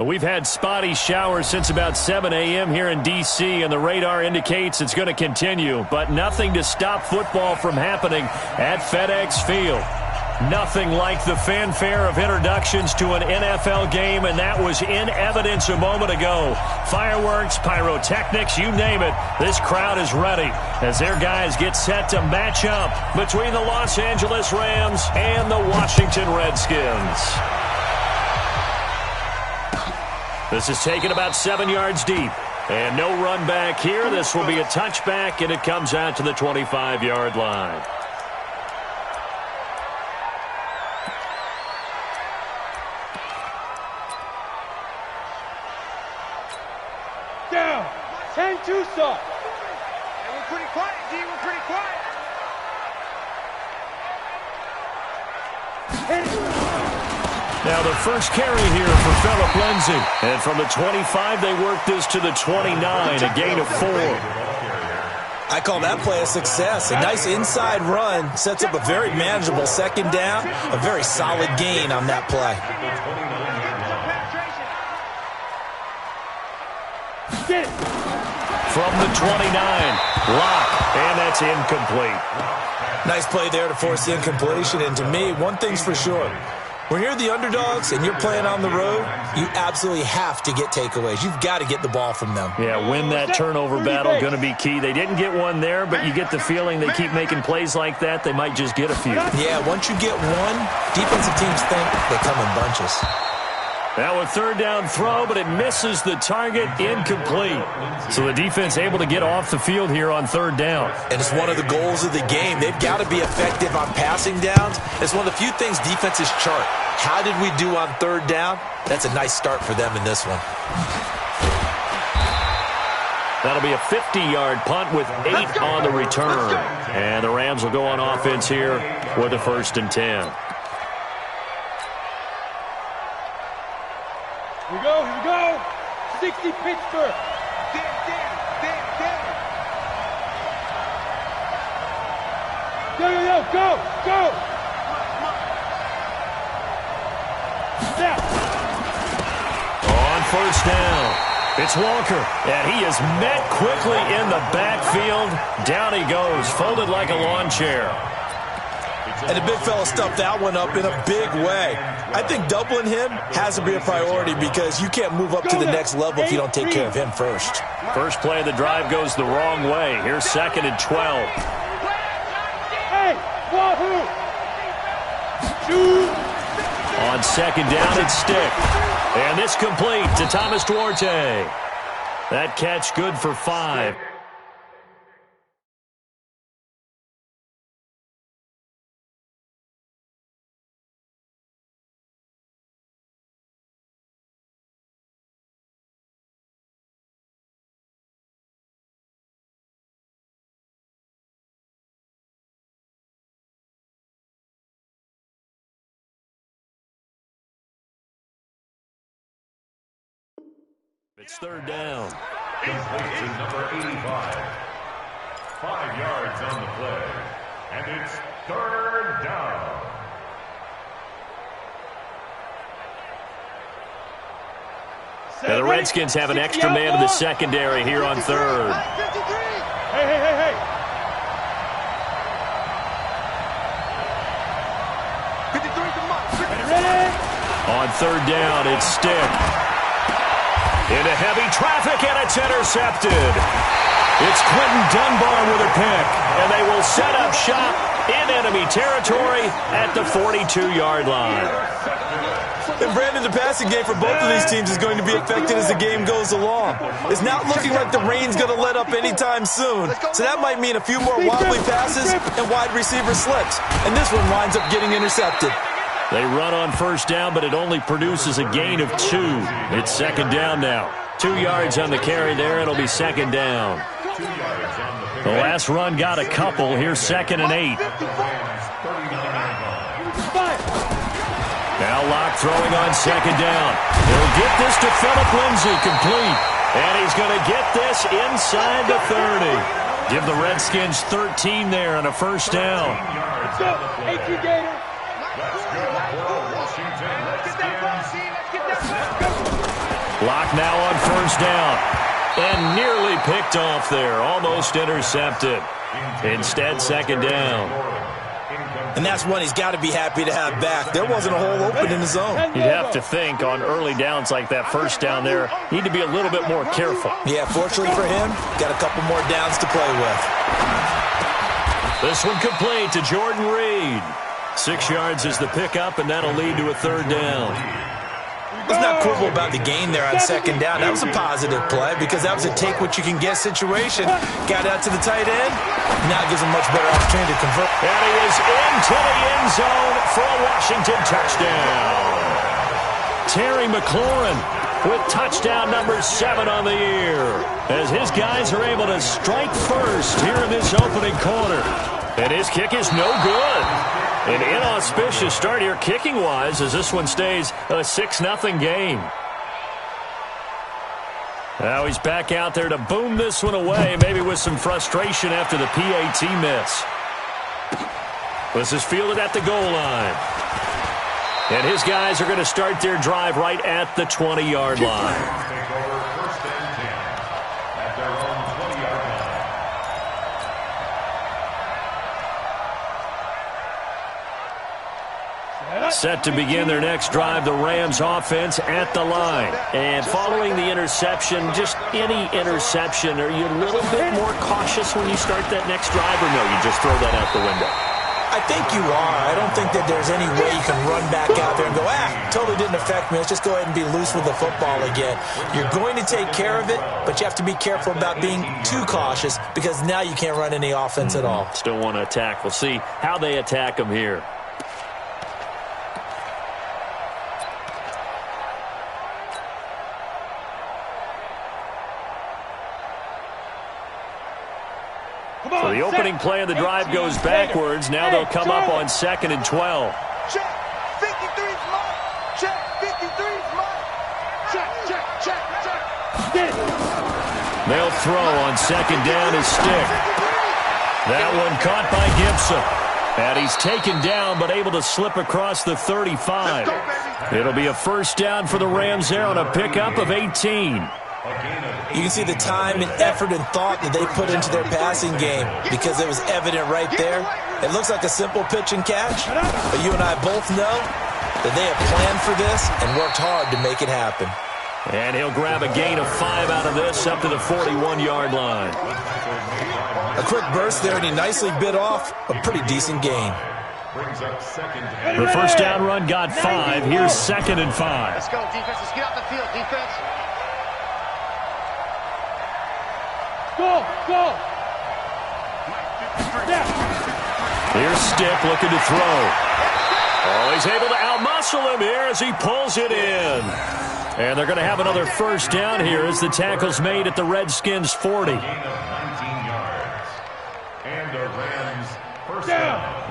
We've had spotty showers since about 7 a.m. here in D.C., and the radar indicates it's going to continue, but nothing to stop football from happening at FedEx Field. Nothing like the fanfare of introductions to an NFL game, and that was in evidence a moment ago. Fireworks, pyrotechnics, you name it. This crowd is ready as their guys get set to match up between the Los Angeles Rams and the Washington Redskins. This is taken about 7 yards deep. And no run back here. This will be a touchback, and it comes out to the 25-yard line. Down. 10 Tucson. And we're pretty quiet, D. We're pretty quiet. Hit it. Now the first carry here for Phillip Lindsay. And from the 25, they work this to the 29, a gain of 4. I call that play a success. A nice inside run sets up a very manageable second down. A very solid gain on that play. From the 29, Lock, and that's incomplete. Nice play there to force the incompletion. And to me, one thing's for sure. When you're the underdogs and you're playing on the road, you absolutely have to get takeaways. You've got to get the ball from them. Yeah, win that turnover battle, going to be key. They didn't get one there, but you get the feeling they keep making plays like that, they might just get a few. Yeah, once you get one, defensive teams think they come in bunches. Now a third down throw, but it misses the target, incomplete. So the defense able to get off the field here on third down. And it's one of the goals of the game. They've got to be effective on passing downs. It's one of the few things defenses chart. How did we do on third down? That's a nice start for them in this one. That'll be a 50-yard punt with 8 on the return. And the Rams will go on offense here with a 1st and 10. Here we go. 60 Pittsburgh. Go. Step. On first down, it's Walker, and he is met quickly in the backfield. Down he goes, folded like a lawn chair. And the big fella stuffed that one up in a big way. I think doubling him has to be a priority because you can't move up to the next level if you don't take care of him first. First play of the drive goes the wrong way. Here's 2nd and 12. Hey, wahoo! Shoot! On 2nd down, it's Stick. And this complete to Thomas Duarte. That catch good for 5. It's third down. Complete to number 85. 5 yards on the play. And it's third down. Now the Redskins have an extra man in the secondary here on third. Hey. 53 to Mike. On third down, it's Stick. Into heavy traffic, and it's intercepted. It's Quentin Dunbar with a pick, and they will set up shop in enemy territory at the 42-yard line. And Brandon, the passing game for both of these teams is going to be affected as the game goes along. It's not looking like the rain's going to let up anytime soon, so that might mean a few more wobbly passes and wide receiver slips, and this one winds up getting intercepted. They run on first down, but it only produces a gain of 2. It's 2nd down now. 2 yards on the carry there. It'll be 2nd down. The last run got a couple. Here's 2nd and 8. Now Locke throwing on 2nd down. He'll get this to Phillip Lindsay, complete. And he's going to get this inside the 30. Give the Redskins 13 there on a first down. Let's go. 18 Gator. Let's go for Washington Redskins. Clock now on first down. And nearly picked off there. Almost intercepted. Instead, second down. And that's one he's got to be happy to have back. There wasn't a hole open in the zone. You'd have to think on early downs like that first down there, need to be a little bit more careful. Yeah, fortunately for him, got a couple more downs to play with. This one complete to Jordan Reed. 6 yards is the pickup, and that'll lead to a third down. What's not cool about the gain there on second down, that was a positive play because that was a take-what-you-can-get situation. Got out to the tight end. Now gives him much better opportunity to convert. And he is into the end zone for a Washington touchdown. Terry McLaurin with touchdown number 7 on the year as his guys are able to strike first here in this opening quarter. And his kick is no good. An inauspicious start here kicking-wise as this one stays a 6-0 game. Now he's back out there to boom this one away, maybe with some frustration after the PAT miss. This is fielded at the goal line. And his guys are going to start their drive right at the 20-yard line. Set to begin their next drive, the Rams offense at the line. And following the interception, just any interception, are you a little bit more cautious when you start that next drive, or no, you just throw that out the window? I think you are. I don't think that there's any way you can run back out there and go, totally didn't affect me. Let's just go ahead and be loose with the football again. You're going to take care of it, but you have to be careful about being too cautious because now you can't run any offense at all. Still want to attack. We'll see how they attack them here. So the opening play of the drive goes backwards. Now they'll come up on 2nd and 12. Check. 53's mine. Check. 53's mine. Check. They'll throw on 2nd down as Stick. That one caught by Gibson. And he's taken down but able to slip across the 35. It'll be a first down for the Rams there on a pickup of 18. You can see the time and effort and thought that they put into their passing game because it was evident right there. It looks like a simple pitch and catch, but you and I both know that they have planned for this and worked hard to make it happen. And he'll grab a gain of 5 out of this up to the 41-yard line. A quick burst there, and he nicely bit off a pretty decent gain. The first down run got 5. Here's 2nd and 5. Let's go, defense. Let's get out the field, defense. Go! Here's Stick looking to throw. Oh, he's able to outmuscle him here as he pulls it in. And they're going to have another first down here as the tackle's made at the Redskins' 40.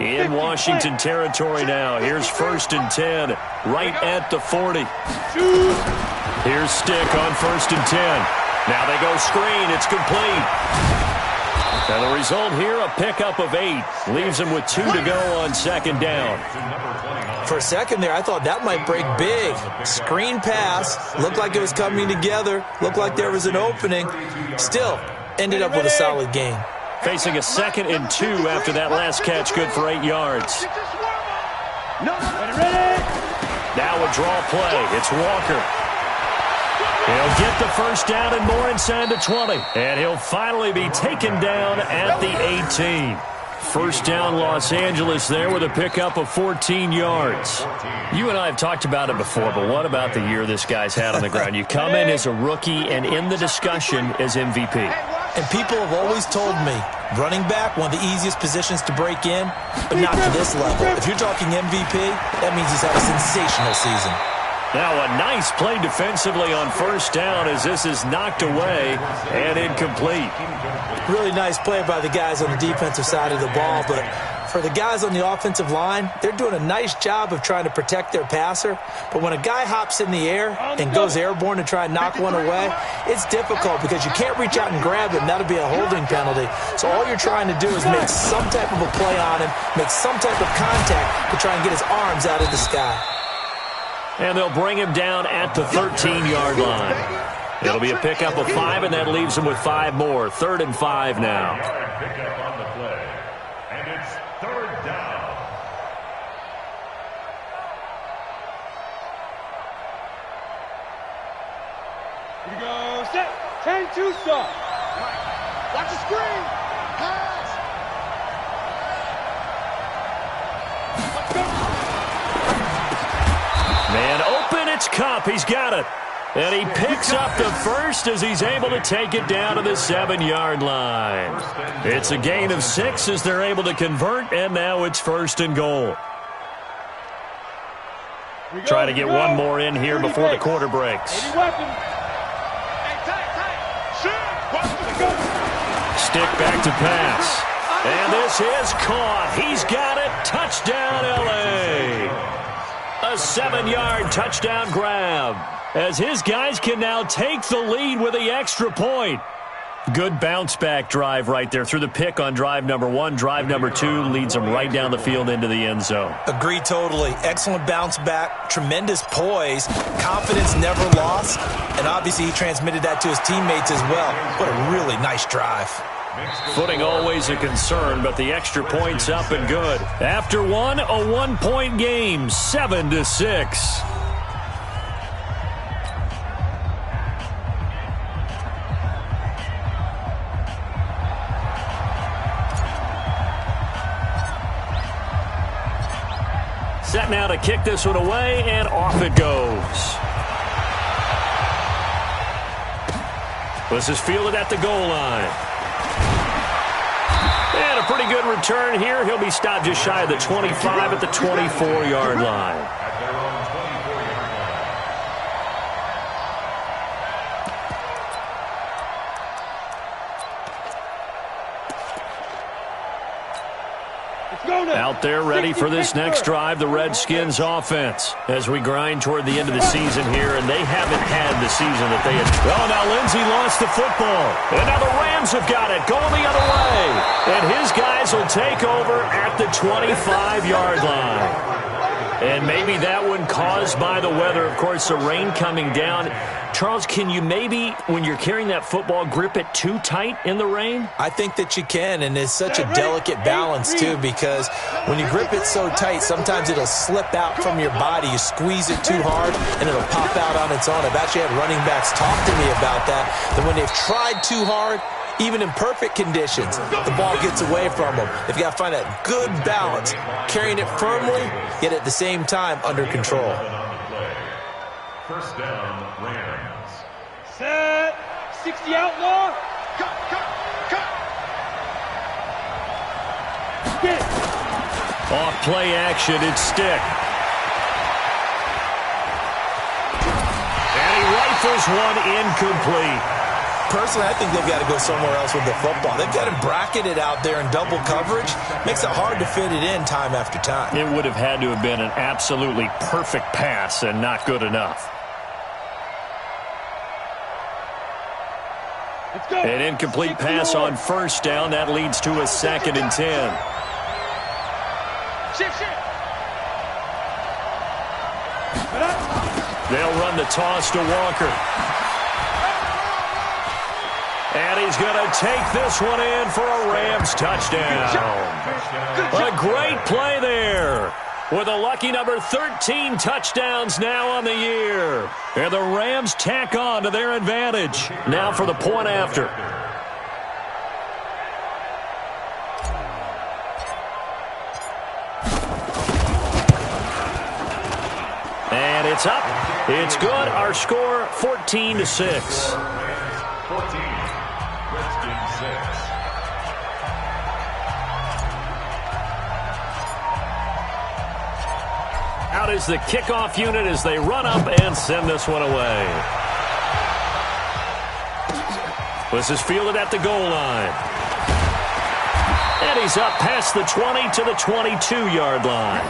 In Washington territory now. Here's 1st and 10 right at the 40. Here's Stick on 1st and 10. Now they go screen. It's complete. And the result here, a pickup of 8. Leaves them with 2 to go on 2nd down. For a second there, I thought that might break big. Screen pass. Looked like it was coming together. Looked like there was an opening. Still, ended up with a solid gain. Facing a 2nd and 2 after that last catch, good for 8 yards. Now a draw play. It's Walker. He'll get the first down and more inside the 20. And he'll finally be taken down at the 18. First down Los Angeles there with a pickup of 14 yards. You and I have talked about it before, but what about the year this guy's had on the ground? You come in as a rookie and in the discussion as MVP. And people have always told me, running back, one of the easiest positions to break in, but not to this level. If you're talking MVP, that means he's had a sensational season. Now a nice play defensively on first down as this is knocked away and incomplete. Really nice play by the guys on the defensive side of the ball, but for the guys on the offensive line, they're doing a nice job of trying to protect their passer. But when a guy hops in the air and goes airborne to try and knock one away, it's difficult because you can't reach out and grab him. That'll be a holding penalty. So all you're trying to do is make some type of a play on him, make some type of contact to try and get his arms out of the sky. And they'll bring him down at the 13-yard line. It'll be a pickup of 5, and that leaves him with 5 more. 3rd and 5 now. Pickup on the play. And it's 3rd down. Here we go. Set. 10-2 stop. Watch the screen. Pass. Let's go. Man open, it's Cup. He's got it. And he picks up the first as he's able to take it down to the 7-yard line. It's a gain of 6 as they're able to convert, and now it's 1st and goal. Try to get one more in here before the quarter breaks. Stick back to pass. And this is caught. He's got it. Touchdown, L.A. A 7-yard touchdown grab, as his guys can now take the lead with the extra point. Good bounce-back drive right there through the pick on drive number 1. Drive number 2 leads them right down the field into the end zone. Agree totally. Excellent bounce-back, tremendous poise, confidence never lost, and obviously he transmitted that to his teammates as well. What a really nice drive. Footing always a concern, but the extra point's up and good. After one, a 1-point game, 7-6. Set now to kick this one away, and off it goes. This is fielded at the goal line. And a pretty good return here. He'll be stopped just shy of the 25 at the 24-yard line. Out there ready for this next drive, the Redskins offense, as we grind toward the end of the season here, and they haven't had the season that they had. Oh, now Lindsey lost the football, and now the Rams have got it, going the other way, and his guys will take over at the 25-yard line. And maybe that one caused by the weather, of course, the rain coming down. Charles, can you maybe, when you're carrying that football, grip it too tight in the rain? I think that you can, and it's such a delicate balance, too, because when you grip it so tight, sometimes it'll slip out from your body. You squeeze it too hard, and it'll pop out on its own. I've actually had running backs talk to me about that when they've tried too hard, even in perfect conditions, the ball gets away from them. They've got to find that good balance, carrying it firmly, yet at the same time under control. First down, Rams. Set. 60 outlaw. Cut. Stick. Off play action, it's Stick. And he rifles one incomplete. Personally, I think they've got to go somewhere else with the football. They've got him bracketed out there in double coverage. Makes it hard to fit it in time after time. It would have had to have been an absolutely perfect pass and not good enough. Let's go. An incomplete pass on first down. That leads to a 2nd and 10. Shift. They'll run the toss to Walker. And he's going to take this one in for a Rams touchdown. A great play there, with a lucky number 13 touchdowns now on the year. And the Rams tack on to their advantage. Now for the point after. And it's up. It's good. Our score, 14-6. 14. Redskins 6. Out is the kickoff unit as they run up and send this one away. This is fielded at the goal line. And he's up past the 20 to the 22-yard line.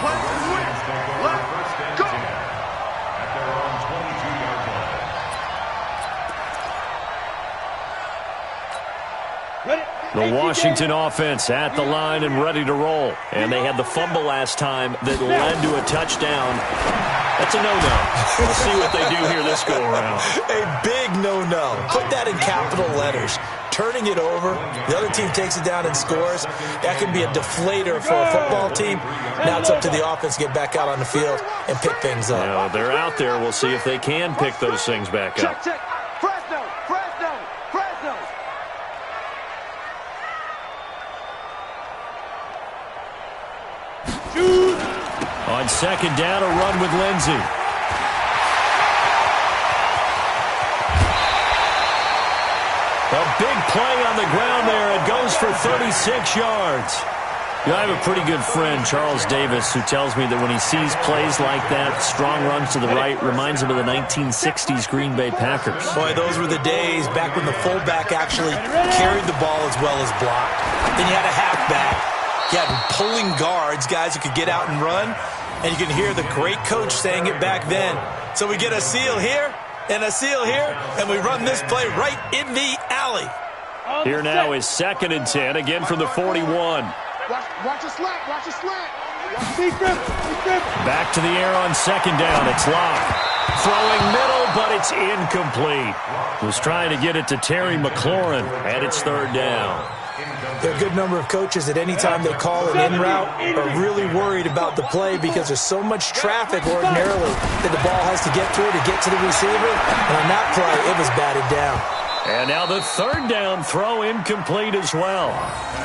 The Washington offense at the line and ready to roll. And they had the fumble last time that led to a touchdown. That's a no-no. We'll see what they do here this go-around. A big no-no. Put that in capital letters. Turning it over, the other team takes it down and scores. That can be a deflator for a football team. Now it's up to the offense to get back out on the field and pick things up. Yeah, they're out there. We'll see if they can pick those things back up. Check. Fresno. Shoot. On second down, a run with Lindsey. A big play on the ground there. It goes for 36 yards. You know, I have a pretty good friend, Charles Davis, who tells me that when he sees plays like that, strong runs to the right, reminds him of the 1960s Green Bay Packers. Boy, those were the days back when the fullback actually carried the ball as well as blocked. Then you had a halfback. You had pulling guards, guys who could get out and run. And you can hear the great coach saying it back then. So we get a seal here and a seal here, and we run this play right in the alley. Here now is 2nd and 10, again from the 41. Watch a slant. Back to the air on second down. It's Locke. Throwing middle, but it's incomplete. Was trying to get it to Terry McLaurin, and it's 3rd down. There are a good number of coaches that any time they call an in route are really worried about the play because there's so much traffic ordinarily that the ball has to get through to get to the receiver. And on that play, it was batted down. And now the 3rd down throw incomplete as well.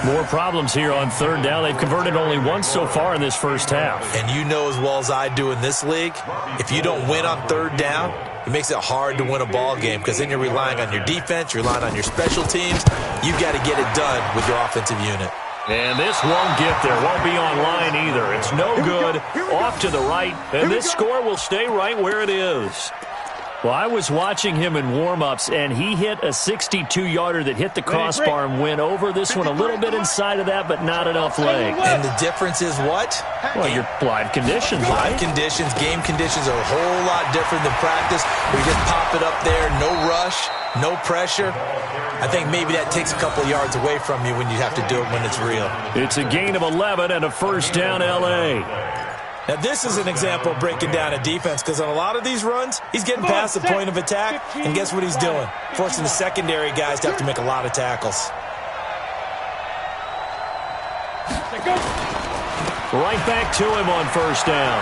More problems here on 3rd down. They've converted only once so far in this first half. And you know as well as I do in this league, if you don't win on 3rd down, it makes it hard to win a ball game because then you're relying on your defense, you're relying on your special teams. You've got to get it done with your offensive unit. And this won't get there. Won't be online either. It's no good. Off to the right. And this score will stay right where it is. Well, I was watching him in warm-ups, and he hit a 62-yarder that hit the crossbar and went over this one a little bit inside of that, but not enough leg. And the difference is what? Well, your live conditions, right? Live conditions, game conditions are a whole lot different than practice. We just pop it up there, no rush, no pressure. I think maybe that takes a couple yards away from you when you have to do it when it's real. It's a gain of 11 and a 1st down L.A. Now, this is an example of breaking down a defense because on a lot of these runs, he's getting past the point of attack, and guess what he's doing? Forcing the secondary guys to have to make a lot of tackles. Right back to him on 1st down.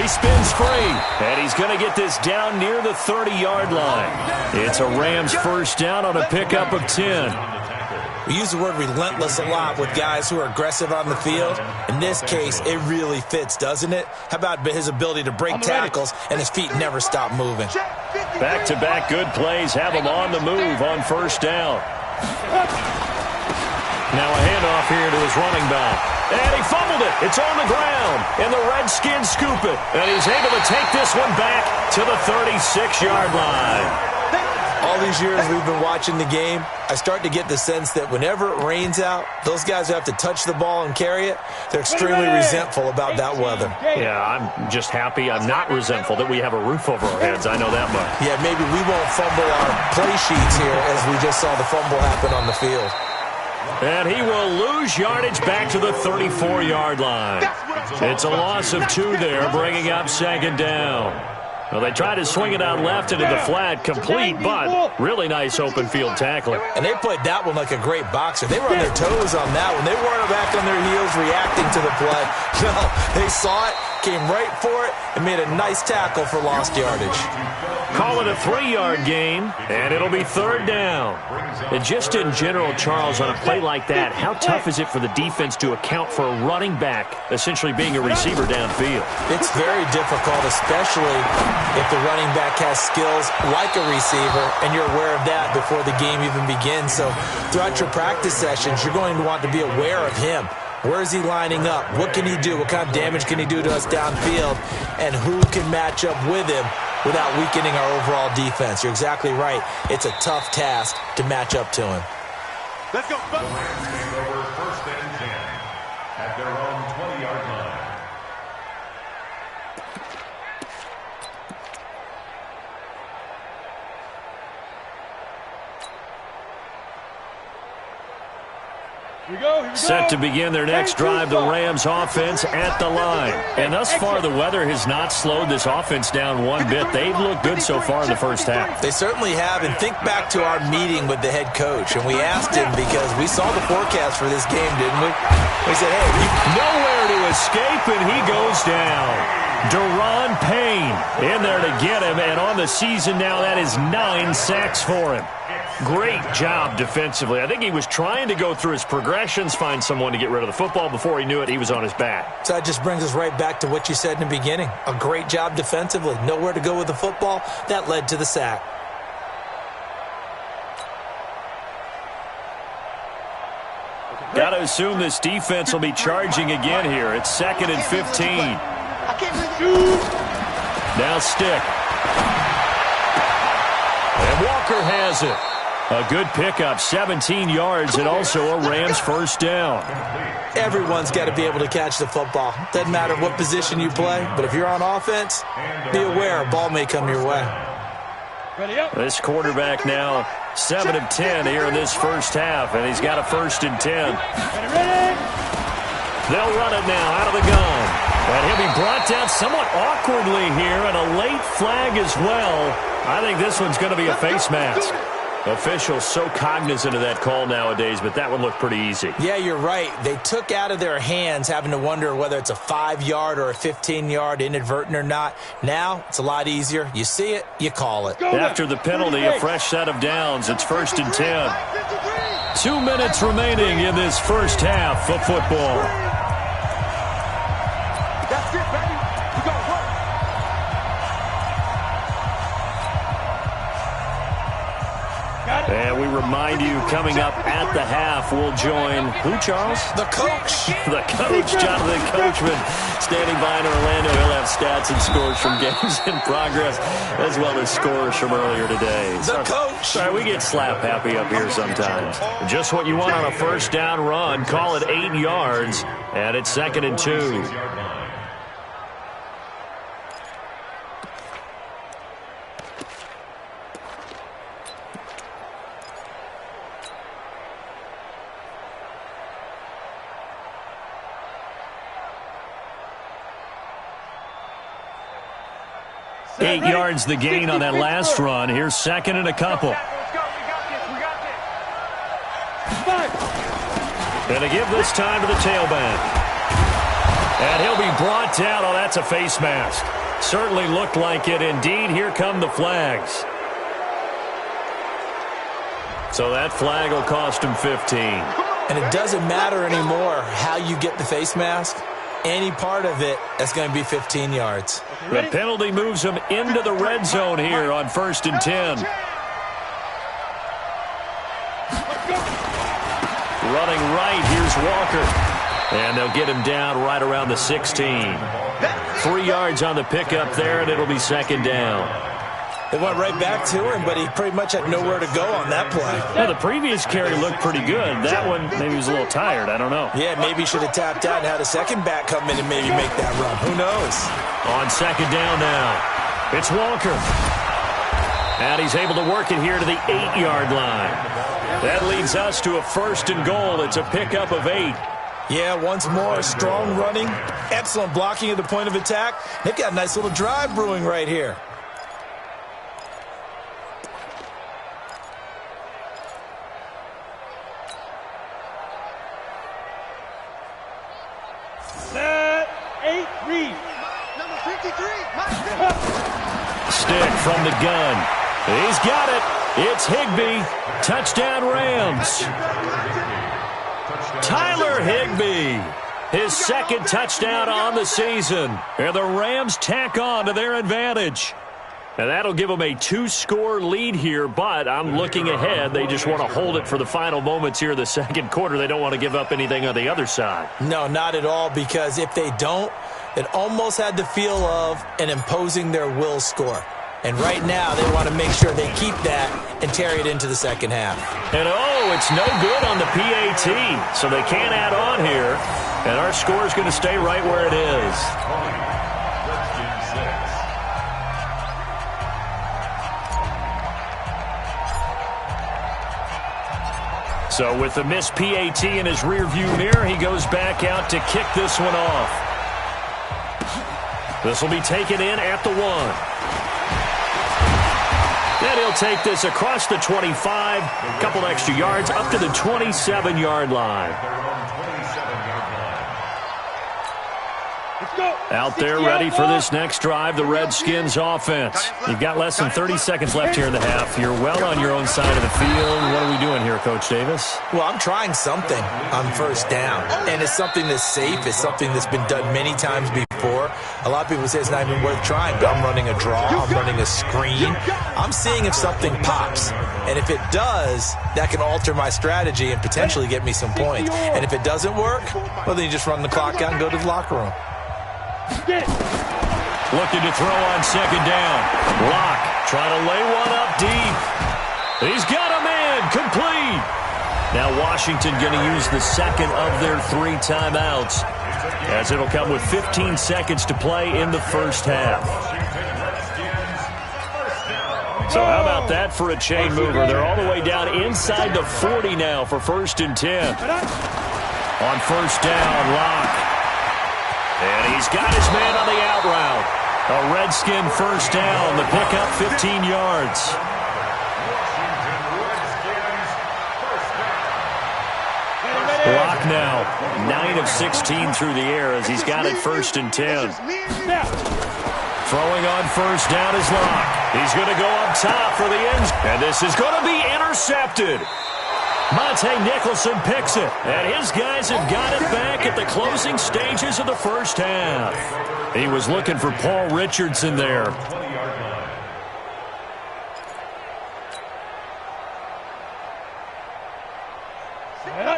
He spins free, and he's going to get this down near the 30-yard line. It's a Rams 1st down on a pickup of 10. We use the word relentless a lot with guys who are aggressive on the field. In this case, it really fits, doesn't it? How about his ability to break tackles and his feet never stop moving? Back-to-back good plays have him on the move on 1st down. Now a handoff here to his running back. And he fumbled it. It's on the ground. And the Redskins scoop it. And he's able to take this one back to the 36-yard line. All these years we've been watching the game, I start to get the sense that whenever it rains out, those guys who have to touch the ball and carry it, they're extremely resentful about that weather. Yeah, I'm just happy. I'm not resentful that we have a roof over our heads. I know that much. Yeah, maybe we won't fumble our play sheets here as we just saw the fumble happen on the field. And he will lose yardage back to the 34-yard line. It's a loss of 2 there, bringing up 2nd down. Well, they tried to swing it out left into the flat, complete, but really nice open field tackling. And they played that one like a great boxer. They were on their toes on that one. They weren't back on their heels reacting to the play. No, they saw it, came right for it, and made a nice tackle for lost yardage. Call it a 3-yard gain, and it'll be 3rd down. And just in general, Charles, on a play like that, how tough is it for the defense to account for a running back essentially being a receiver downfield? It's very difficult, especially if the running back has skills like a receiver, and you're aware of that before the game even begins. So throughout your practice sessions, you're going to want to be aware of him. Where is he lining up? What can he do? What kind of damage can he do to us downfield? And who can match up with him without weakening our overall defense? You're exactly right. It's a tough task to match up to him. Let's go. The Rams take over 1st and 10 at their own 20-yard line. Set to begin their next drive, the Rams offense at the line. And thus far, the weather has not slowed this offense down one bit. They've looked good so far in the first half. They certainly have. And think back to our meeting with the head coach. And we asked him because we saw the forecast for this game, didn't we? We said, hey, nowhere to escape, and he goes down. Deron Payne in there to get him. And on the season now, that is 9 sacks for him. Great job defensively. I think he was trying to go through his progressions, find someone to get rid of the football. Before he knew it, he was on his back. So that just brings us right back to what you said in the beginning. A great job defensively. Nowhere to go with the football. That led to the sack. Got to assume this defense will be charging again here. It's 2nd and 15. Now stick. And Walker has it. A good pickup, 17 yards, and also a Rams first down. Everyone's got to be able to catch the football. Doesn't matter what position you play, but if you're on offense, be aware a ball may come your way. This quarterback now 7 of 10 here in this first half, and he's got a 1st and 10. They'll run it now out of the gun. And he'll be brought down somewhat awkwardly here, and a late flag as well. I think this one's going to be a face mask. Officials so cognizant of that call nowadays, but that one looked pretty easy. Yeah, you're right. They took out of their hands having to wonder whether it's a 5-yard or a 15-yard, inadvertent or not. Now, it's a lot easier. You see it, you call it. After the penalty, a fresh set of downs. It's 1st and 10. 2 minutes remaining in this first half of football. That's it, baby. We got work. And we remind you, coming up at the half, we'll join who, Charles? The coach. The coach, Jonathan Coachman, standing by in Orlando. He'll have stats and scores from games in progress, as well as scores from earlier today. The coach. Sorry, we get slap happy up here sometimes. Just what you want on a first down run. Call it 8 yards, and it's 2nd and 2. Eight yards the gain on that last run. Here's 2nd and a couple. Gonna give this time to the tailback. And he'll be brought down. Oh, that's a face mask. Certainly looked like it. Indeed, here come the flags. So that flag will cost him 15. And it doesn't matter anymore how you get the face mask. Any part of it, that's going to be 15 yards. The penalty moves him into the red zone here on 1st and 10. Running right, here's Walker. And they'll get him down right around the 16. 3 yards on the pickup there, and it'll be 2nd down. They went right back to him, but he pretty much had nowhere to go on that play. Yeah, the previous carry looked pretty good. That one, maybe he was a little tired. I don't know. Yeah, maybe he should have tapped out and had a second back come in and maybe make that run. Who knows? On 2nd down now, it's Walker. And he's able to work it here to the 8-yard line. That leads us to a 1st and goal. It's a pickup of 8. Yeah, once more, strong running, excellent blocking at the point of attack. They've got a nice little drive brewing right here. Stick from the gun. He's got it. It's Higbee. Touchdown Rams. Tyler Higbee. His 2nd touchdown on the season. And the Rams tack on to their advantage. And that'll give them a 2-score lead here, but I'm looking ahead. They just want to hold it for the final moments here in the 2nd quarter. They don't want to give up anything on the other side. No, not at all, because if they don't, it almost had the feel of an imposing their will score. And right now, they want to make sure they keep that and carry it into the 2nd half. And it's no good on the PAT, so they can't add on here. And our score is going to stay right where it is. So with the missed PAT in his rearview mirror, he goes back out to kick this one off. This will be taken in at the 1. Then he'll take this across the 25, a couple extra yards, up to the 27-yard line. Out there ready for this next drive, the Redskins offense. You've got less than 30 seconds left here in the half. You're well on your own side of the field. What are we doing here, Coach Davis? Well, I'm trying something on first down, and it's something that's safe. It's something that's been done many times before. A lot of people say it's not even worth trying, but I'm running a draw. I'm running a screen. I'm seeing if something pops, and if it does, that can alter my strategy and potentially get me some points. And if it doesn't work, well, then you just run the clock out and go to the locker room. Looking to throw on second down. Locke trying to lay one up deep. He's got a man. Complete. Now Washington going to use the second of their 3 timeouts, as it'll come with 15 seconds to play in the first half. So how about that for a chain mover? They're all the way down inside the 40 now for 1st and 10. On first down, Locke. And he's got his man on the out route. A Redskin first down. The pickup 15 yards. Locke now 9 of 16 through the air as he's got it 1st and 10. Throwing on first down is Locke. He's going to go up top for the end. And this is going to be intercepted. Monte Nicholson picks it, and his guys have got it back at the closing stages of the first half. He was looking for Paul Richardson there.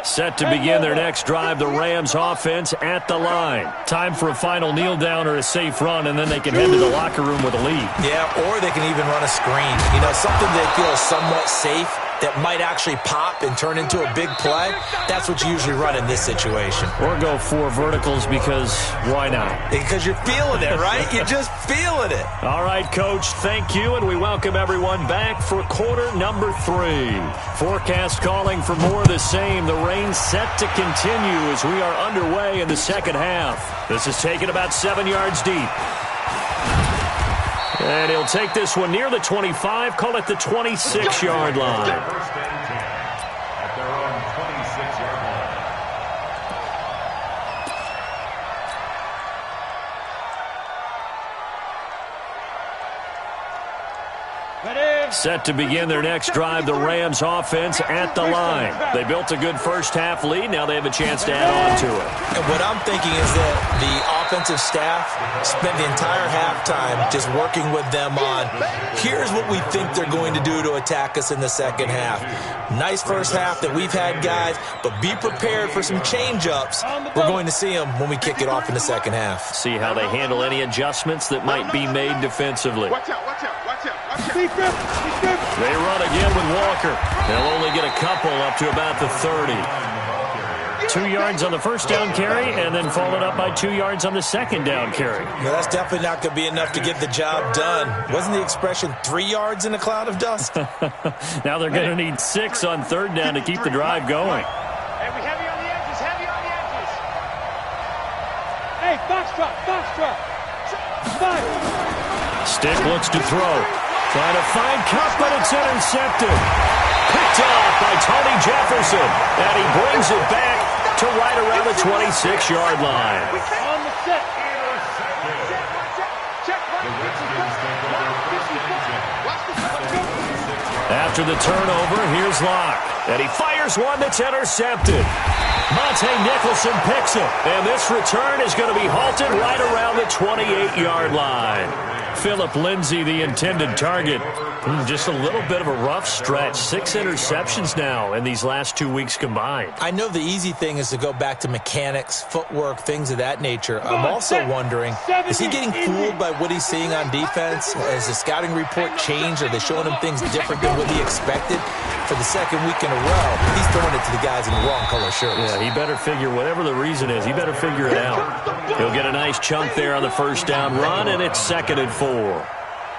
Set to begin their next drive, the Rams offense at the line. Time for a final kneel down or a safe run, and then they can head to the locker room with a lead. Yeah, or they can even run a screen. You know, something they feel is somewhat safe that might actually pop and turn into a big play. That's what you usually run in this situation. Or go 4 verticals because why not? Because you're feeling it, right? You're just feeling it. All right, Coach, thank you, and we welcome everyone back for quarter number 3. Forecast calling for more of the same. The rain set to continue as we are underway in the second half. This is taken about 7 yards deep. And he'll take this one near the 25, call it the 26-yard line. First and 10 at their own 26-yard line. Set to begin their next drive, the Rams offense at the line. They built a good first half lead. Now they have a chance to add on to it. And what I'm thinking is that the offensive staff spent the entire halftime just working with them on, here's what we think they're going to do to attack us in the second half. Nice first half that we've had, guys, but be prepared for some change-ups. We're going to see them when we kick it off in the second half. See how they handle any adjustments that might be made defensively. Watch out, watch out, watch out, watch out. They run again with Walker. They'll only get a couple up to about the 30. 2 yards on the first down carry, and then followed up by 2 yards on the second down carry. No, that's definitely not going to be enough to get the job done. Wasn't the expression 3 yards in a cloud of dust? Now they're going to need 6 on third down to keep the drive going. Hey, we heavy on the edges, heavy on the edges. Hey, foxtrot, foxtrot. Stick looks to throw. Trying to find Cup, but it's intercepted. Picked off by Tony Jefferson. And he brings it back to right around the 26-yard line. On the set. After the turnover, here's Locke. And he fires one that's intercepted. Monte Nicholson picks it. And this return is going to be halted right around the 28-yard line. Philip Lindsay, the intended target. Just a little bit of a rough stretch. 6 interceptions now in these last 2 weeks combined. I know the easy thing is to go back to mechanics, footwork, things of that nature. I'm also wondering, is he getting fooled by what he's seeing on defense? Has the scouting report changed? Are they showing him things different than what he expected? For the second week in a row, he's throwing it to the guys in the wrong color shirts. Yeah, he better figure, whatever the reason is, he better figure it out. He'll get a nice chunk there on the first down run, and it's 2nd and 4.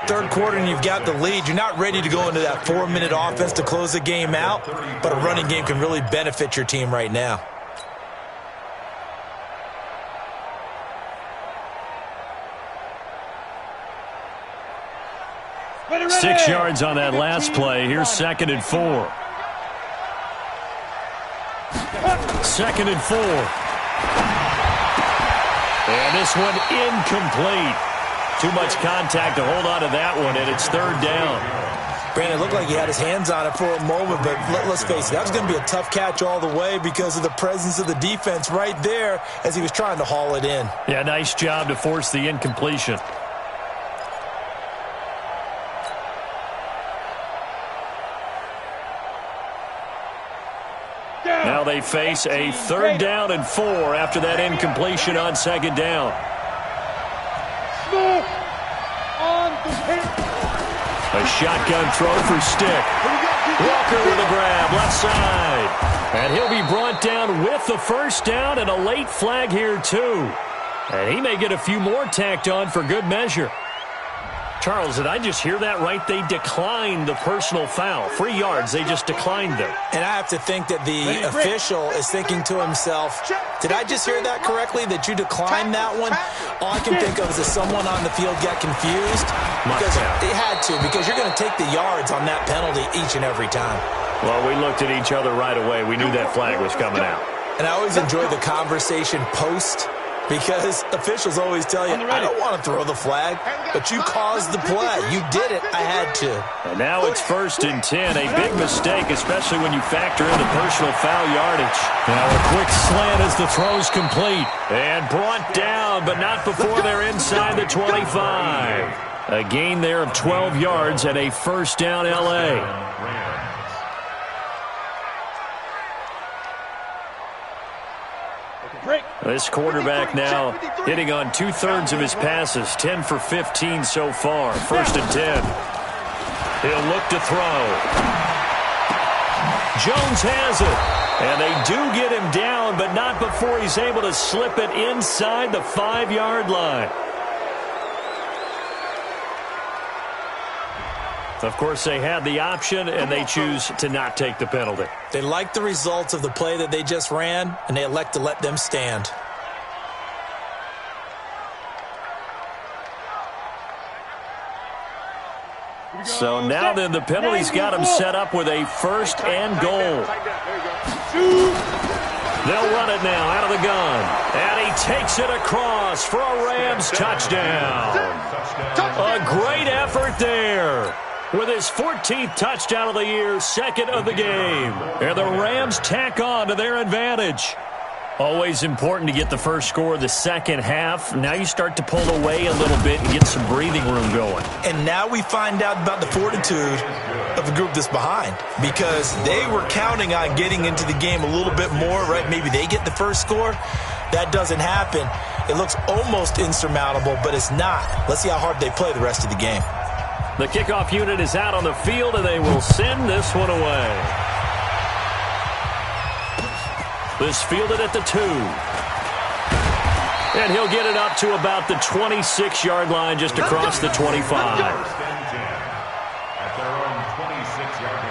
Third quarter and you've got the lead. You're not ready to go into that 4-minute offense to close the game out, but a running game can really benefit your team right now. Ready. 6 yards on that last play. Here's 2nd and 4. 2nd and 4. And this one incomplete. Too much contact to hold on to that one, and it's 3rd down. Brandon, it looked like he had his hands on it for a moment, but let's face it, that was going to be a tough catch all the way because of the presence of the defense right there as he was trying to haul it in. Yeah, nice job to force the incompletion. Now they face a 3rd down and 4 after that incompletion on 2nd down. A shotgun throw for Stick. Walker with a grab, left side. And he'll be brought down with the 1st down and a late flag here too. And he may get a few more tacked on for good measure. Charles, did I just hear that right? They declined the personal foul. 3 yards, they just declined them. And I have to think that the official is thinking to himself, did I just hear that correctly, that you declined that one? All I can think of is that someone on the field got confused. Because they had to, because you're going to take the yards on that penalty each and every time. Well, we looked at each other right away. We knew that flag was coming out. And I always enjoy the conversation post, because officials always tell you, I don't want to throw the flag, but you caused the play. You did it. I had to. And now it's 1st and 10. A big mistake, especially when you factor in the personal foul yardage. Now a quick slant as the throw's complete. And brought down, but not before they're inside the 25. A gain there of 12 yards and a 1st down L.A. This quarterback now hitting on 2/3 of his passes, 10 for 15 so far. 1st and 10. He'll look to throw. Jones has it. And they do get him down, but not before he's able to slip it inside the 5-yard line. Of course, they had the option, and they choose to not take the penalty. They like the results of the play that they just ran, and they elect to let them stand. So now then, the penalty's got him set up with a 1st and goal. They'll run it now out of the gun. And he takes it across for a Rams touchdown. A great effort there. With his 14th touchdown of the year, 2nd of the game. And the Rams tack on to their advantage. Always important to get the first score of the second half. Now you start to pull away a little bit and get some breathing room going. And now we find out about the fortitude of the group that's behind, because they were counting on getting into the game a little bit more, right? Maybe they get the first score. That doesn't happen. It looks almost insurmountable, but it's not. Let's see how hard they play the rest of the game. The kickoff unit is out on the field, and they will send this one away. This fielded at the 2. And he'll get it up to about the 26-yard line, just across the 25. At their own 26-yard line.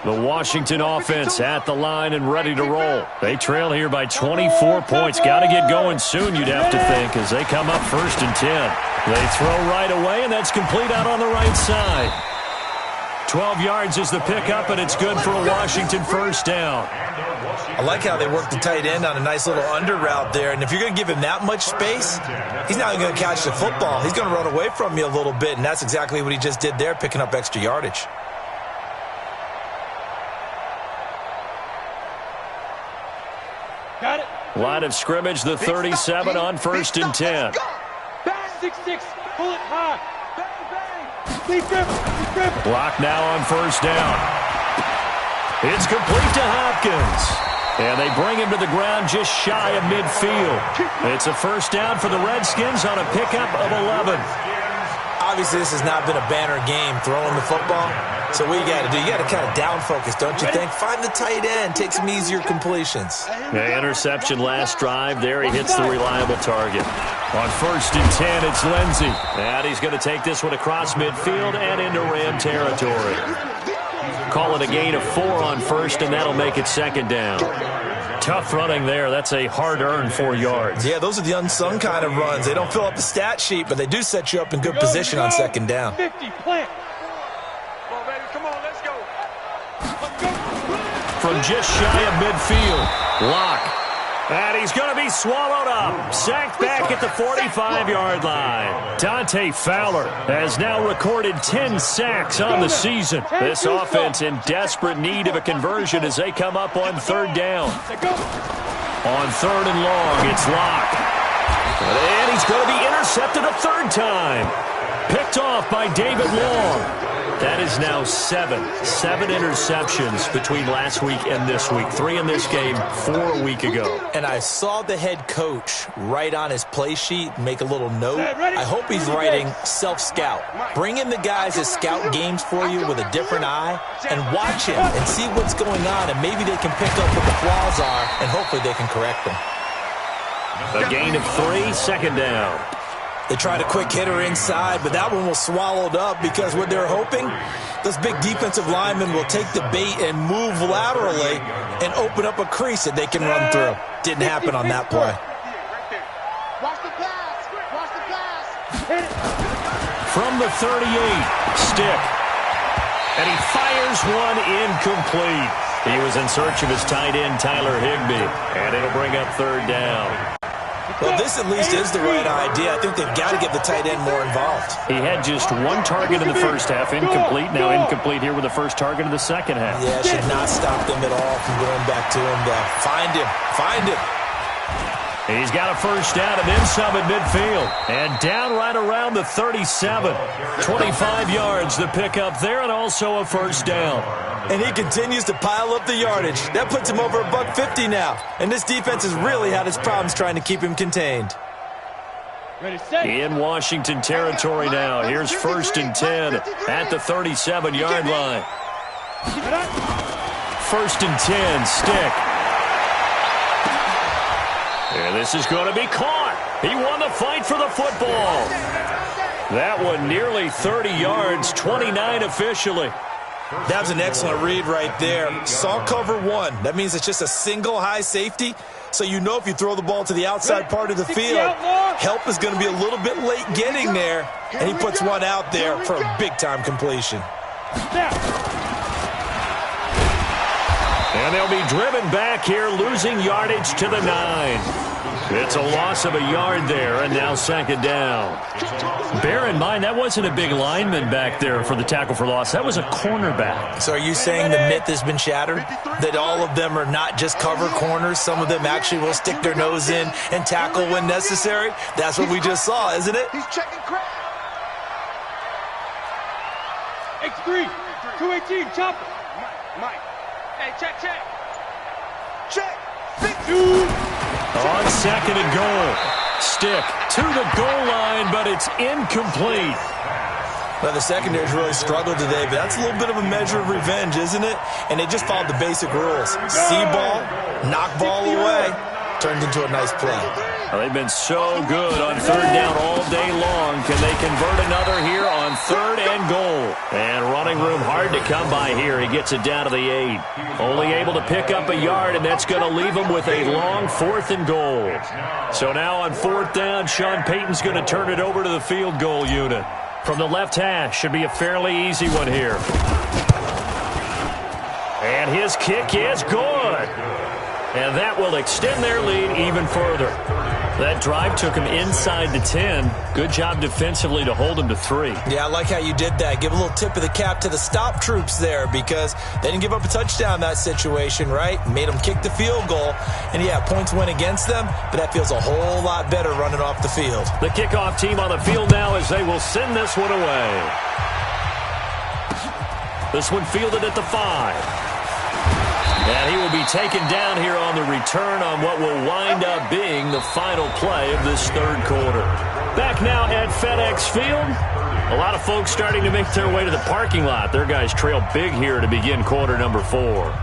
The Washington offense at the line and ready to roll. They trail here by 24 points. Got to get going soon, you'd have to think, as they come up 1st and 10. They throw right away, and that's complete out on the right side. 12 yards is the pickup, and it's good for a Washington 1st down. I like how they work the tight end on a nice little under route there. And if you're going to give him that much space, he's not going to catch the football. He's going to run away from you a little bit, and that's exactly what he just did there, picking up extra yardage. Got it. Line of scrimmage, the 37 on 1st and 10. 6-6, pull it high. Bang, bang. Block now on 1st down. It's complete to Hopkins. And they bring him to the ground just shy of midfield. It's a first down for the Redskins on a pickup of 11. Obviously, this has not been a banner game throwing the football. So what you got to do, you got to kind of down focus, don't you think? Find the tight end, take some easier completions. The interception last drive. There he hits the reliable target. On 1st and 10, it's Lindsey. And he's going to take this one across midfield and into Ram territory. Call it a gain of 4 on 1st, and that'll make it 2nd down. Tough running there. That's a hard-earned 4 yards. Yeah, those are the unsung kind of runs. They don't fill up the stat sheet, but they do set you up in good position on 2nd down. 50, plant. Come on, baby. Come on, let's go. Let's go. From just shy of midfield, Locke. And he's going to be swallowed up. Sacked back at the 45-yard line. Dante Fowler has now recorded 10 sacks on the season. This offense in desperate need of a conversion as they come up on 3rd down. On 3rd and long, it's Locke. And he's going to be intercepted a 3rd time. Picked off by David Long. That is now 7 interceptions between last week and this week. 3 in this game, 4 a week ago. And I saw the head coach write on his play sheet, make a little note. I hope he's writing self-scout. Bring in the guys that scout games for you with a different eye and watch him and see what's going on, and maybe they can pick up what the flaws are, and hopefully they can correct them. A gain of 3, 2nd down. They tried a quick hitter inside, but that one was swallowed up because what they're hoping, those big defensive linemen will take the bait and move laterally and open up a crease that they can run through. Didn't happen on that play. Watch the pass. Watch the pass. Hit it. From the 38, Stick. And he fires one incomplete. He was in search of his tight end, Tyler Higbee. And it'll bring up 3rd down. Well, this at least is the right idea. I think they've got to get the tight end more involved. He had just 1 target in the first half, incomplete. Now incomplete here with the first target of the second half. Yeah, it should not stop them at all from going back to him to find him. Find him. He's got a first down and then some at midfield. And down right around the 37. 25 yards to pick up there, and also a first down. And he continues to pile up the yardage. That puts him over $150 now. And this defense has really had its problems trying to keep him contained. Ready, set. In Washington territory now. Here's 1st and 10 at the 37-yard line. 1st and 10, Stick. And this is going to be caught. He won the fight for the football. That one nearly 30 yards, 29 officially. That was an excellent read right there. Saw cover 1. That means it's just a single high safety. So you know if you throw the ball to the outside part of the field, help is going to be a little bit late getting there. And he puts one out there for a big-time completion. And they'll be driven back here, losing yardage to the 9. It's a loss of a yard there, and now 2nd down. Bear in mind, that wasn't a big lineman back there for the tackle for loss. That was a cornerback. So are you saying the myth has been shattered? That all of them are not just cover corners? Some of them actually will stick their nose in and tackle when necessary? That's what we just saw, isn't it? He's checking crap. X3, 218, chopper. Mike. Hey, check. Check. Big dude. On 2nd and goal. Stick to the goal line, but it's incomplete. Well, the secondary's really struggled today, but that's a little bit of a measure of revenge, isn't it? And they just followed the basic rules. See ball, knock ball away, turned into a nice play. Well, they've been so good on 3rd down all day long. Can they convert another here on 3rd and goal? And running room hard to come by here. He gets it down to the 8. Only able to pick up a yard, and that's going to leave him with a long 4th and goal. So now on 4th down, Sean Payton's going to turn it over to the field goal unit. From the left hash, should be a fairly easy one here. And his kick is good. And that will extend their lead even further. That drive took him inside the 10. Good job defensively to hold him to 3. Yeah, I like how you did that. Give a little tip of the cap to the stop troops there because they didn't give up a touchdown in that situation, right? Made them kick the field goal. And, yeah, points went against them, but that feels a whole lot better running off the field. The kickoff team on the field now as they will send this one away. This one fielded at the 5. And he will be taken down here on the return on what will wind up being the final play of this third quarter. Back now at FedEx Field. A lot of folks starting to make their way to the parking lot. Their guys trail big here to begin quarter number 4.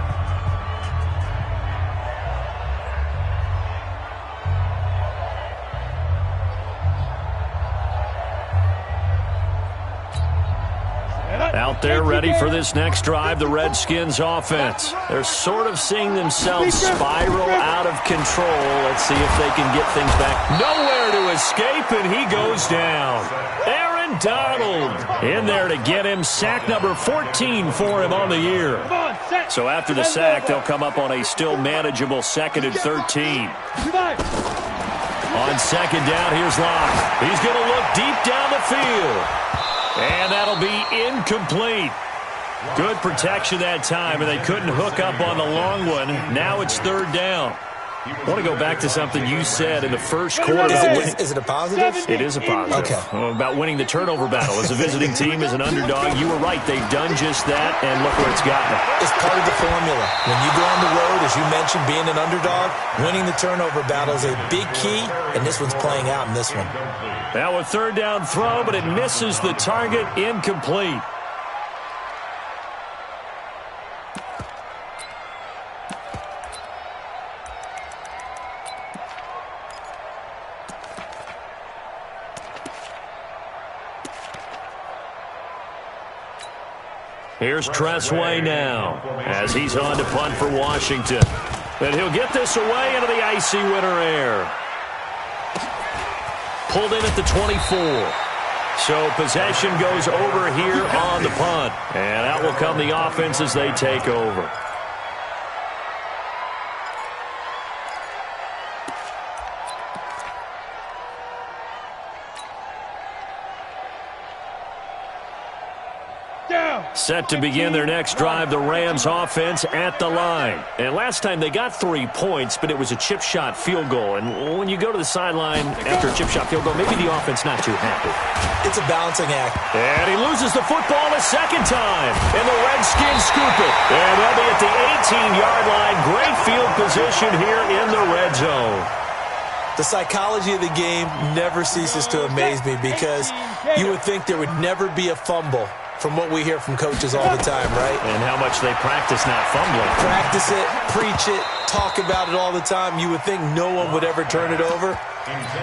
Out there ready for this next drive, the Redskins offense. They're sort of seeing themselves spiral out of control. Let's see if they can get things back. Nowhere to escape, and he goes down. Aaron Donald in there to get him. Sack number 14 for him on the year. So after the sack, they'll come up on a still manageable 2nd and 13. On second down, here's Locke. He's going to look deep down the field. And that'll be incomplete. Good protection that time, and they couldn't hook up on the long one. Now it's third down. I want to go back to something you said in the first quarter. Is it a positive? It is a positive. Okay. About winning the turnover battle. As a visiting team, as an underdog, you were right. They've done just that, and look where it's gotten them. It's part of the formula. When you go on the road, as you mentioned, being an underdog, winning the turnover battle is a big key, and this one's playing out in this one. Now a third down throw, but it misses the target, incomplete. Here's Tressway now as he's on to punt for Washington. And he'll get this away into the icy winter air. Pulled in at the 24. So possession goes over here on the punt. And out will come the offense as they take over. Set to begin their next drive, the Rams offense at the line. And last time they got 3 points, but it was a chip shot field goal. And when you go to the sideline after a chip shot field goal, maybe the offense not too happy. It's a balancing act. And he loses the football a second time. And the Redskins scoop it. And they'll be at the 18-yard line. Great field position here in the red zone. The psychology of the game never ceases to amaze me because you would think there would never be a fumble from what we hear from coaches all the time, right? And how much they practice not fumbling. Practice it, preach it, talk about it all the time. You would think no one would ever turn it over.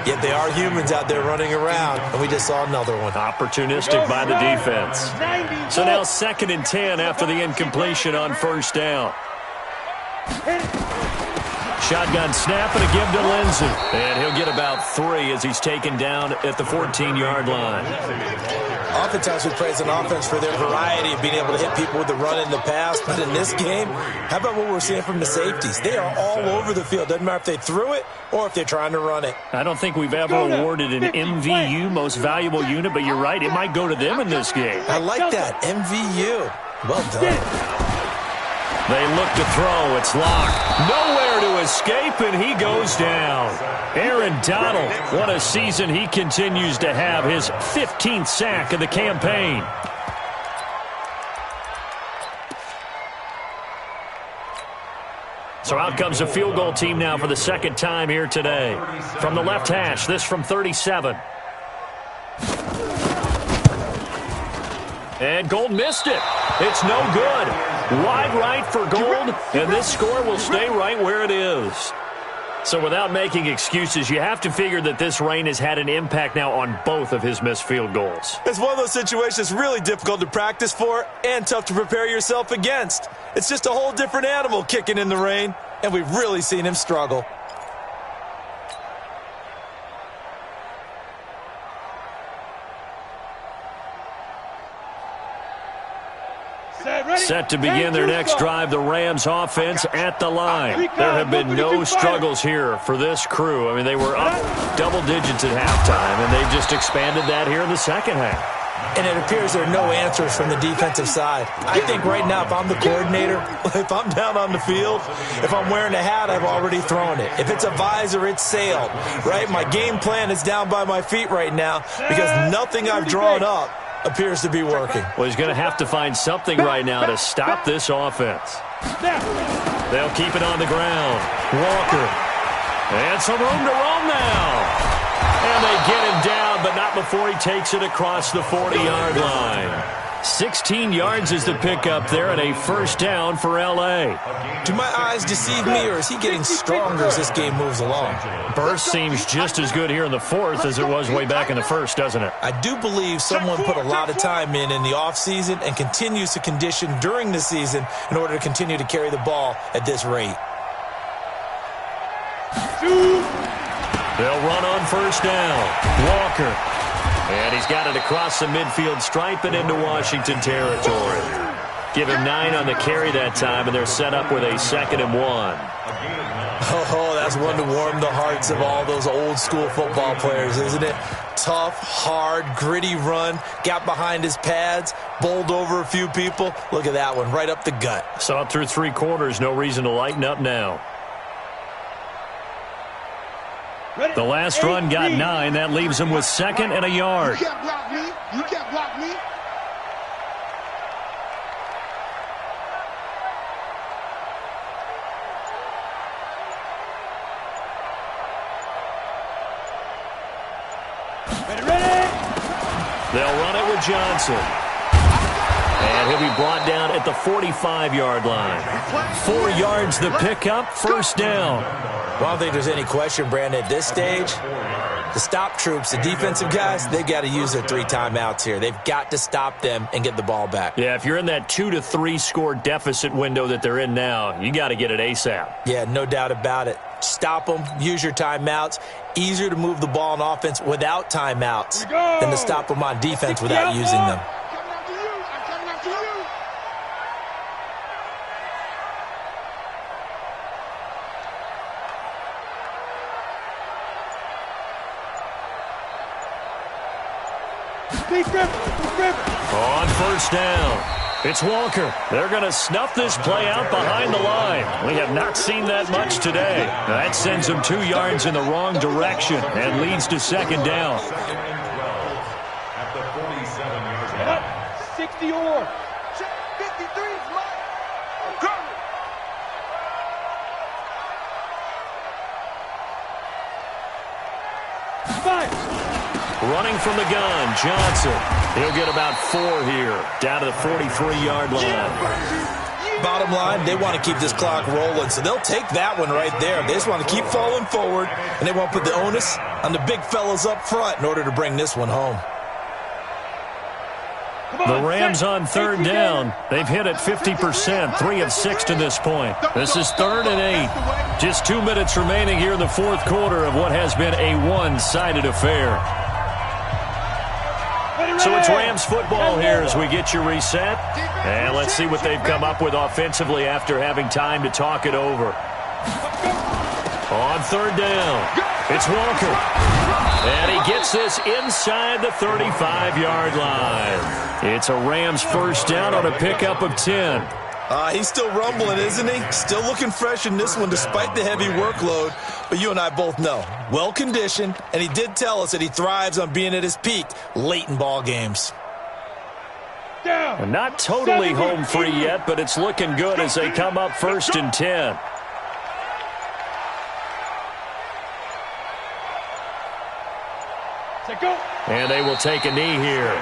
Yet they are humans out there running around, and we just saw another one. Opportunistic by the defense. So now 2nd and 10 after the incompletion on first down. Shotgun snap and a give to Lindsey. And he'll get about 3 as he's taken down at the 14-yard line. Oftentimes we praise an offense for their variety of being able to hit people with the run in the pass. But in this game, how about what we're seeing from the safeties? They are all over the field. Doesn't matter if they threw it or if they're trying to run it. I don't think we've ever awarded an MVU, most valuable unit, but you're right. It might go to them in this game. I like that. MVU. Well done. They look to throw. It's Locke. Nowhere to escape, and he goes down. Aaron Donald, what a season he continues to have. His 15th sack of the campaign. So out comes a field goal team now for the second time here today. From the left hash, this from 37. And Gold missed it. It's no good. Wide right for Gold, and this score will stay right where it is. So without making excuses, you have to figure that this rain has had an impact now on both of his missed field goals. It's one of those situations really difficult to practice for and tough to prepare yourself against. It's just a whole different animal kicking in the rain, and we've really seen him struggle. Set to begin their next drive, the Rams offense at the line. There have been no struggles here for this crew. I mean, they were up double digits at halftime, and they've just expanded that here in the second half. And it appears there are no answers from the defensive side. I think right now, if I'm the coordinator, if I'm down on the field, if I'm wearing a hat, I've already thrown it. If it's a visor, it's sailed, right? My game plan is down by my feet right now because nothing I've drawn up appears to be working. Well, he's going to have to find something right now to stop this offense. They'll keep it on the ground. Walker. And some room to roam now. And they get him down, but not before he takes it across the 40-yard line. 16 yards is the pickup there, and a first down for L.A. Do my eyes deceive me, or is he getting stronger as this game moves along? Burst seems just as good here in the fourth as it was way back in the first, doesn't it? I do believe someone put a lot of time in the offseason and continues to condition during the season in order to continue to carry the ball at this rate. They'll run on first down. Walker. And he's got it across the midfield stripe and into Washington territory. Give him 9 on the carry that time, and they're set up with a 2nd and 1. Oh, that's one to warm the hearts of all those old school football players, isn't it? Tough, hard, gritty run, got behind his pads, bowled over a few people. Look at that one, right up the gut. Saw it through 3 quarters, no reason to lighten up now. The last run got 9. That leaves him with 2nd and a yard. You can't block me. You can't block me. Ready. They'll run it with Johnson. And he'll be brought down at the 45-yard line. 4 yards the pickup, first down. Well, I don't think there's any question, Brandon, at this stage, the stop troops, the defensive guys, they've got to use their 3 timeouts here. They've got to stop them and get the ball back. Yeah, if you're in that 2 to 3 score deficit window that they're in now, you got to get it ASAP. Yeah, no doubt about it. Stop them, use your timeouts. Easier to move the ball on offense without timeouts than to stop them on defense without using them. On first down, it's Walker. They're going to snuff this play out behind the line. We have not seen that much today. That sends them 2 yards in the wrong direction and leads to 2nd down. At the 47-yard line. 60 or 53's mine. Running from the gun, Johnson. He'll get about 4 here, down to the 43-yard line. Bottom line, they want to keep this clock rolling, so they'll take that one right there. They just want to keep falling forward, and they want to put the onus on the big fellas up front in order to bring this one home. The Rams on 3rd down. They've hit it 50%, 3 of 6 to this point. This is 3rd and 8. Just 2 minutes remaining here in the 4th quarter of what has been a one-sided affair. So it's Rams football here as we get you reset. And let's see what they've come up with offensively after having time to talk it over. On 3rd down, it's Walker. And he gets this inside the 35-yard line. It's a Rams first down on a pickup of 10. He's still rumbling, isn't he? Still looking fresh in this one despite the heavy workload. But you and I both know, well-conditioned, and he did tell us that he thrives on being at his peak late in ball games. Not totally home free yet, but it's looking good as they come up 1st and 10. And they will take a knee here.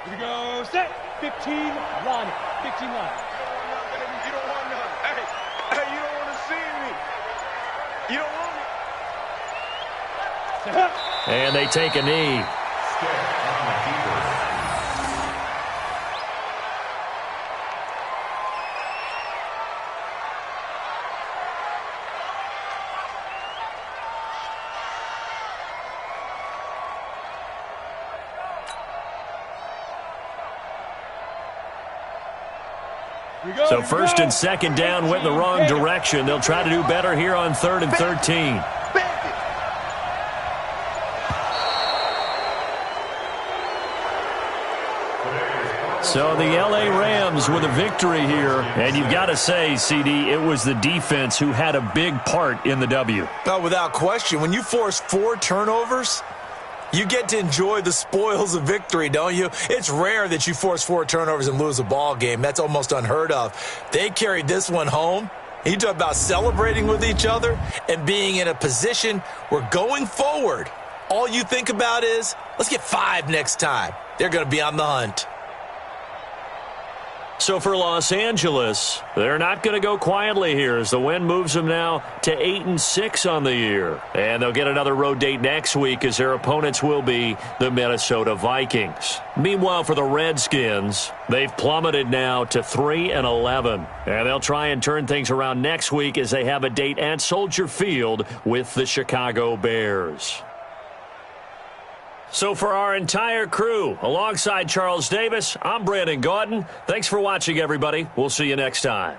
Here we go, set. 15 line. 15 line. You don't want none. Hey, you don't want to see me. You don't want me. And they take a knee. So first and second down went in the wrong direction. They'll try to do better here on 3rd and 13. So the L.A. Rams with a victory here. And you've got to say, CD, it was the defense who had a big part in the W. Oh, without question. When you force 4 turnovers, you get to enjoy the spoils of victory, don't you? It's rare that you force 4 turnovers and lose a ball game. That's almost unheard of. They carried this one home. You talk about celebrating with each other and being in a position where going forward, all you think about is, let's get 5 next time. They're going to be on the hunt. So for Los Angeles, they're not going to go quietly here as the win moves them now to 8-6 on the year. And they'll get another road date next week as their opponents will be the Minnesota Vikings. Meanwhile, for the Redskins, they've plummeted now to 3-11. And they'll try and turn things around next week as they have a date at Soldier Field with the Chicago Bears. So for our entire crew, alongside Charles Davis, I'm Brandon Gaudin. Thanks for watching, everybody. We'll see you next time.